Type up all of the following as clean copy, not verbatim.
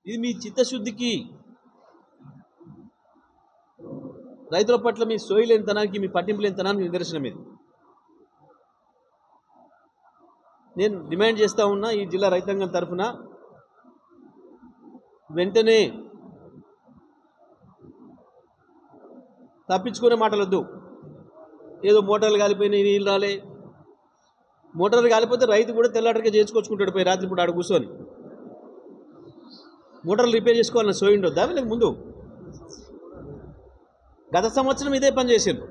ఇది మీ చిత్తశుద్ధికి, రైతుల పట్ల మీ సోయిలేనితనానికి, మీ పట్టింపు లేనితనానికి నిదర్శనం ఇది. నేను డిమాండ్ చేస్తూ ఉన్నా ఈ జిల్లా రైతాంగం తరఫున, వెంటనే తప్పించుకునే మాటలొద్దు. ఏదో మోటార్లు కాలిపోయినాయి, నీళ్ళు రాలే. మోటార్లు కాలిపోతే రైతు కూడా తెల్లాటరికే చేసుకొచ్చుకుంటాడు పోయి రాత్రిపూట ఆడ కూర్చొని. మోటార్లు రిపేర్ చేసుకోవాలని సోయిండొద్దా వీళ్ళకి ముందు? గత సంవత్సరం ఇదే పని చేశారు.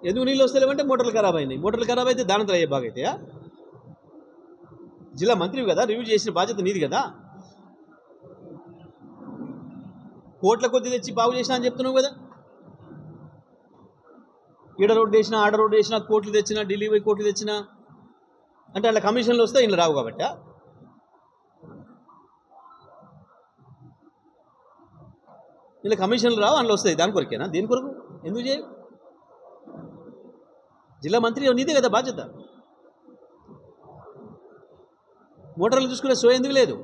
ఎందుకు నీళ్ళు వస్తలేవంటే మోటార్లు ఖరాబ్ అయినాయి. మోటార్లు ఖరాబ్ అయితే దానంతరం అయ్యే బాగా అవుతాయా? జిల్లా మంత్రివి కదా, రివ్యూ చేసిన బాధ్యత నీది కదా. కోట్ల కొద్ది తెచ్చి బాగు చేసినా అని చెప్తున్నావు కదా. ఈడ రోడ్డు వేసినా, ఆడ రోడ్డు వేసినా, కోట్లు తెచ్చినా, ఢిల్లీ పోయి కోట్లు తెచ్చినా అంటే అలా కమిషన్లు వస్తే ఇంట్లో రావు కాబట్టి ఇలా కమిషన్లు రావు, అందులో వస్తాయి. దాని కొరకేనా? దేని కొరకు? ఎందుకు చేయవు? జిల్లా మంత్రి నీదే కదా బాధ్యత. మోటార్లు చూసుకునే సో ఎందుకు లేదు?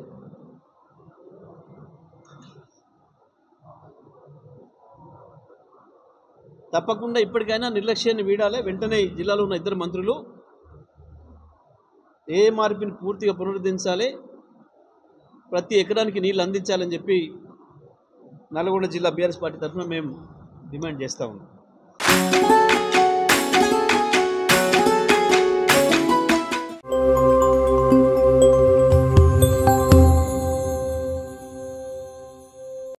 తప్పకుండా ఇప్పటికైనా నిర్లక్ష్యాన్ని వీడాలి. వెంటనే జిల్లాలో ఉన్న ఇద్దరు మంత్రులు ఏ మార్పుని పూర్తిగా పునరుద్ధరించాలి, ప్రతి ఎకరానికి నీళ్ళు అందించాలని చెప్పి నల్గొండ జిల్లా బీఆర్ఎస్ పార్టీ తరఫున మేము డిమాండ్ చేస్తూ ఉన్నాం.